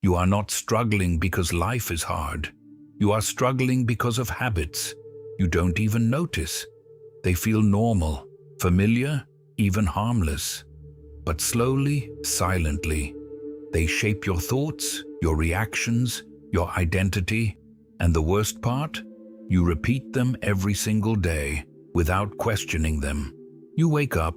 You are not struggling because life is hard. You are struggling because of habits you don't even notice. They feel normal, familiar, even harmless. But slowly, silently, they shape your thoughts, your reactions, your identity, and the worst part, you repeat them every single day without questioning them. You wake up,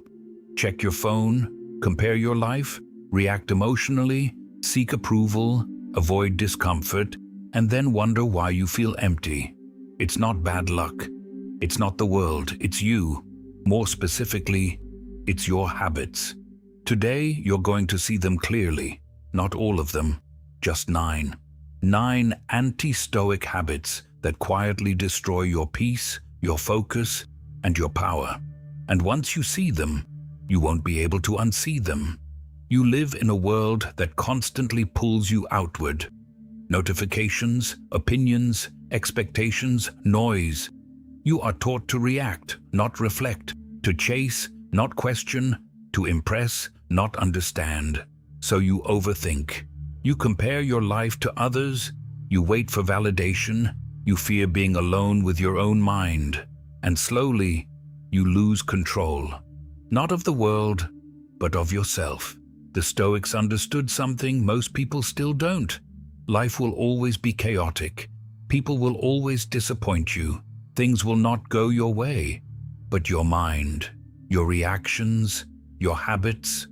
check your phone, compare your life, react emotionally, seek approval, avoid discomfort, and then wonder why you feel empty. It's not bad luck. It's not the world, it's you. More specifically, it's your habits. Today, you're going to see them clearly. Not all of them, just 9. 9 anti-stoic habits that quietly destroy your peace, your focus, and your power. And once you see them, you won't be able to unsee them. You live in a world that constantly pulls you outward. Notifications, opinions, expectations, noise. You are taught to react, not reflect, to chase, not question, to impress, not understand. So you overthink. You compare your life to others, you wait for validation, you fear being alone with your own mind, and slowly, you lose control. Not of the world, but of yourself. The Stoics understood something most people still don't. Life will always be chaotic. People will always disappoint you. Things will not go your way. But your mind, your reactions, your habits,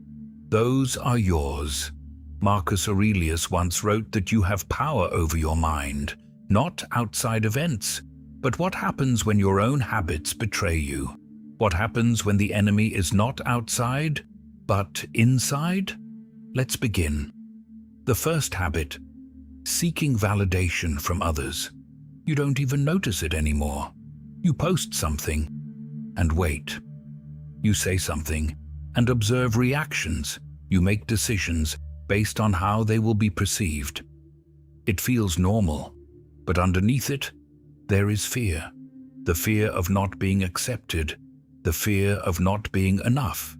those are yours. Marcus Aurelius once wrote that you have power over your mind, not outside events. But what happens when your own habits betray you? What happens when the enemy is not outside, but inside? Let's begin. The first habit, seeking validation from others. You don't even notice it anymore. You post something and wait. You say something and observe reactions. You make decisions based on how they will be perceived. It feels normal, but underneath it, there is fear. The fear of not being accepted, the fear of not being enough.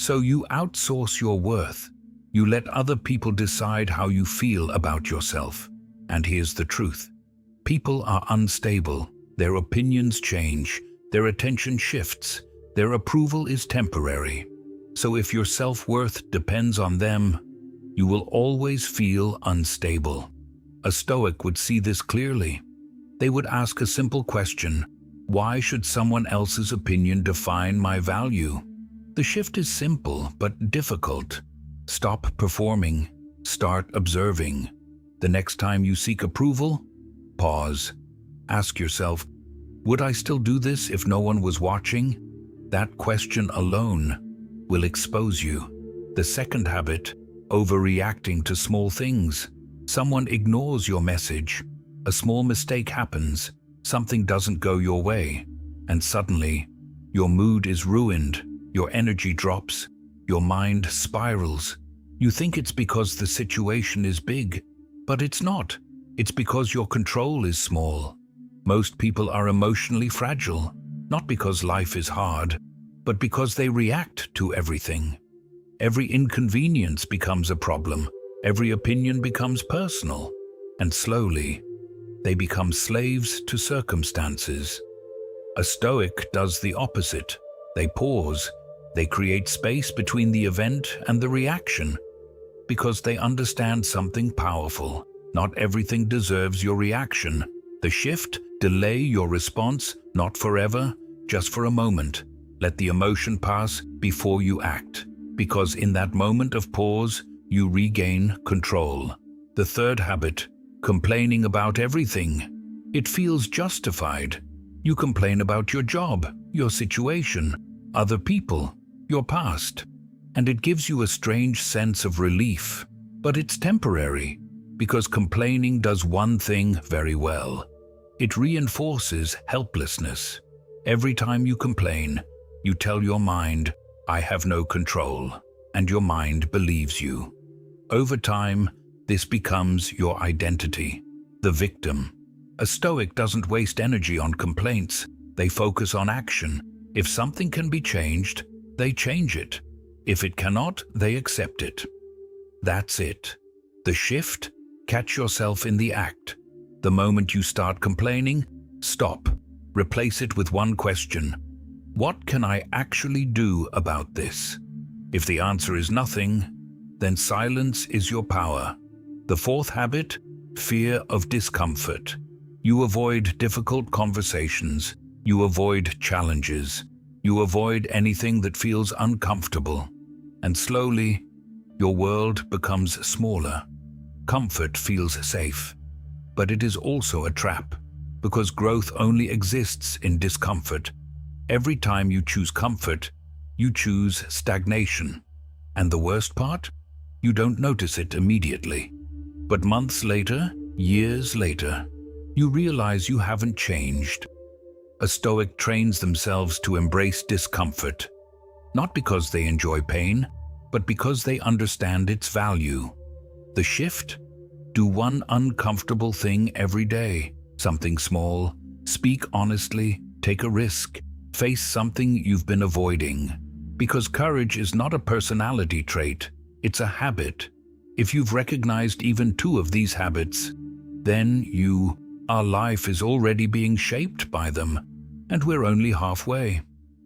So you outsource your worth. You let other people decide how you feel about yourself. And here's the truth. People are unstable. Their opinions change. Their attention shifts. Their approval is temporary. So if your self-worth depends on them, you will always feel unstable. A Stoic would see this clearly. They would ask a simple question: why should someone else's opinion define my value? The shift is simple but difficult. Stop performing. Start observing. The next time you seek approval, pause. Ask yourself, would I still do this if no one was watching? That question alone will expose you. The second habit, overreacting to small things. Someone ignores your message. A small mistake happens. Something doesn't go your way. And suddenly, your mood is ruined. Your energy drops. Your mind spirals. You think it's because the situation is big, but it's not. It's because your control is small. Most people are emotionally fragile, not because life is hard, but because they react to everything. Every inconvenience becomes a problem. Every opinion becomes personal. And slowly, they become slaves to circumstances. A Stoic does the opposite. They pause. They create space between the event and the reaction, because they understand something powerful. Not everything deserves your reaction. The shift, delay your response, not forever, just for a moment. Let the emotion pass before you act, because in that moment of pause, you regain control. The third habit, complaining about everything. It feels justified. You complain about your job, your situation, other people, your past, and it gives you a strange sense of relief. But it's temporary, because complaining does one thing very well. It reinforces helplessness. Every time you complain, you tell your mind, I have no control, and your mind believes you. Over time, this becomes your identity, the victim. A Stoic doesn't waste energy on complaints. They focus on action. If something can be changed, they change it. If it cannot, they accept it. That's it. The shift, Catch yourself in the act. The moment you start complaining, stop. Replace it with one question. What can I actually do about this? If the answer is nothing, then silence is your power. The fourth habit, fear of discomfort. You avoid difficult conversations. You avoid challenges. You avoid anything that feels uncomfortable. And slowly, your world becomes smaller. Comfort feels safe. But it is also a trap, because growth only exists in discomfort. Every time you choose comfort, you choose stagnation. And the worst part? You don't notice it immediately. But months later, years later, you realize you haven't changed. A Stoic trains themselves to embrace discomfort, not because they enjoy pain, but because they understand its value. The shift? Do one uncomfortable thing every day, something small. Speak honestly, take a risk, face something you've been avoiding. Because courage is not a personality trait, it's a habit. If you've recognized even 2 of these habits, then our life is already being shaped by them, and we're only halfway.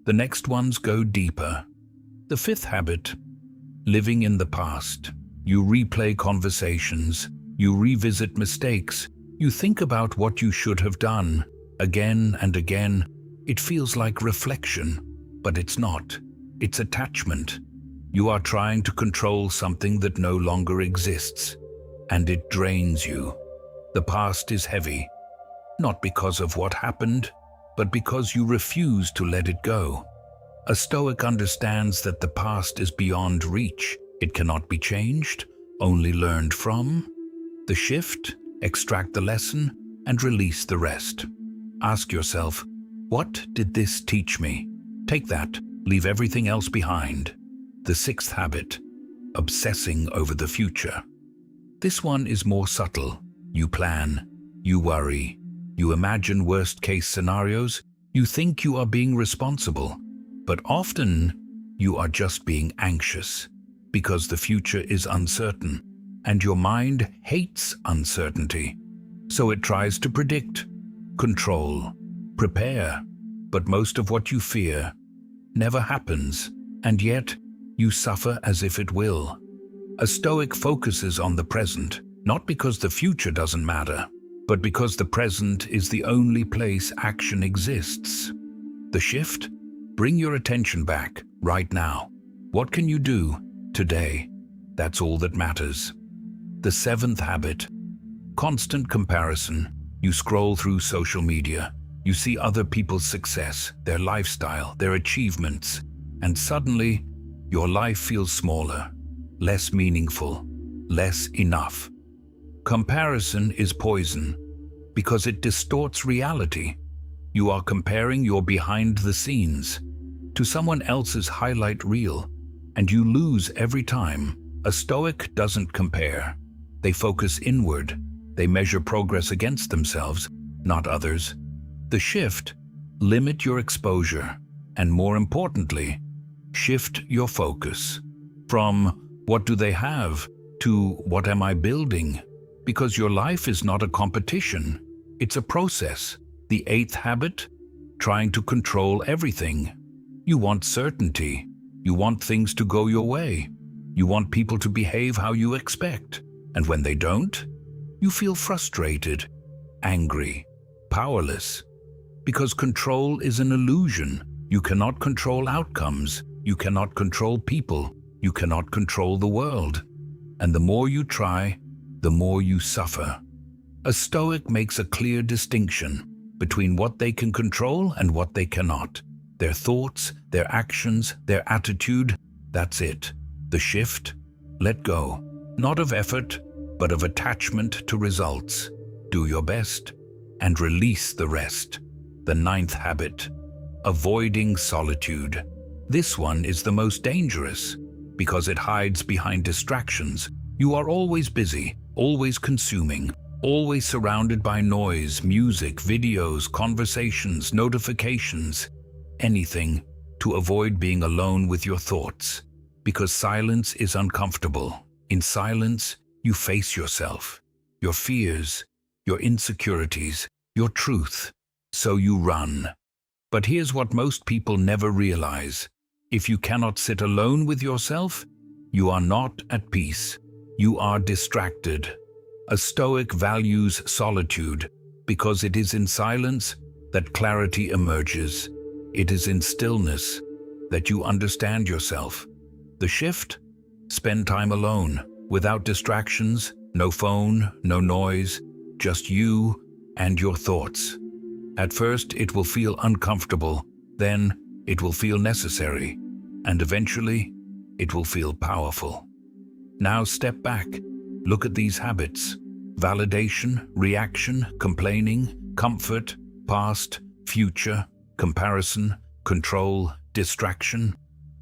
The next ones go deeper. The 5th habit, living in the past. You replay conversations, you revisit mistakes, you think about what you should have done. Again and again, it feels like reflection, but it's not. It's attachment. You are trying to control something that no longer exists, and it drains you. The past is heavy, not because of what happened, but because you refuse to let it go. A Stoic understands that the past is beyond reach. It cannot be changed, only learned from. The shift, extract the lesson, and release the rest. Ask yourself, what did this teach me? Take that, leave everything else behind. The 6th habit, obsessing over the future. This one is more subtle. You plan, you worry, you imagine worst-case scenarios, you think you are being responsible, but often you are just being anxious because the future is uncertain, and your mind hates uncertainty. So it tries to predict, control, prepare, but most of what you fear never happens, and yet you suffer as if it will. A Stoic focuses on the present, not because the future doesn't matter, but because the present is the only place action exists. The shift? Bring your attention back, right now. What can you do today? That's all that matters. The 7th habit, constant comparison. You scroll through social media, you see other people's success, their lifestyle, their achievements, and suddenly your life feels smaller, less meaningful, less enough. Comparison is poison because it distorts reality. You are comparing your behind the scenes to someone else's highlight reel, and you lose every time. A Stoic doesn't compare. They focus inward. They measure progress against themselves, not others. The shift, limit your exposure, and more importantly, shift your focus from what do they have to what am I building? Because your life is not a competition, it's a process. The 8th habit, trying to control everything. You want certainty. You want things to go your way. You want people to behave how you expect. And when they don't, you feel frustrated, angry, powerless. Because control is an illusion. You cannot control outcomes. You cannot control people. You cannot control the world. And the more you try, the more you suffer. A Stoic makes a clear distinction between what they can control and what they cannot. Their thoughts, their actions, their attitude, that's it. The shift, let go. Not of effort, but of attachment to results. Do your best and release the rest. The 9th habit, avoiding solitude. This one is the most dangerous because it hides behind distractions. You are always busy, always consuming, always surrounded by noise, music, videos, conversations, notifications, anything to avoid being alone with your thoughts. Because silence is uncomfortable. In silence, you face yourself. your fears, your insecurities, your truth. So you run. But here's what most people never realize. If you cannot sit alone with yourself, you are not at peace. You are distracted. A Stoic values solitude because it is in silence that clarity emerges. It is in stillness that you understand yourself. The shift? Spend time alone, without distractions, no phone, no noise, just you and your thoughts. At first, it will feel uncomfortable, then it will feel necessary, and eventually, it will feel powerful. Now step back, look at these habits: validation, reaction, complaining, comfort, past, future, comparison, control, distraction.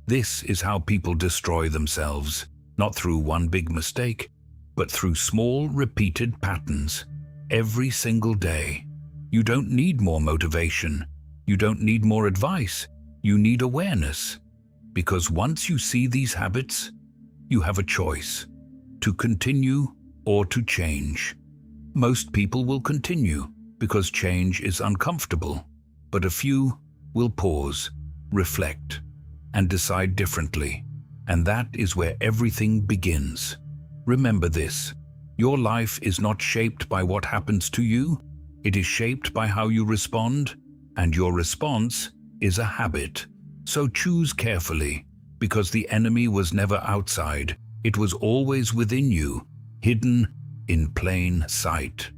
This is how people destroy themselves, not through one big mistake, but through small, repeated patterns, every single day. You don't need more motivation. You don't need more advice. You need awareness. Because once you see these habits, you have a choice: to continue or to change. Most people will continue because change is uncomfortable, but a few will pause, reflect, and decide differently. And that is where everything begins. Remember this: your life is not shaped by what happens to you. It is shaped by how you respond, and your response is a habit. So choose carefully, because the enemy was never outside. It was always within you, hidden in plain sight.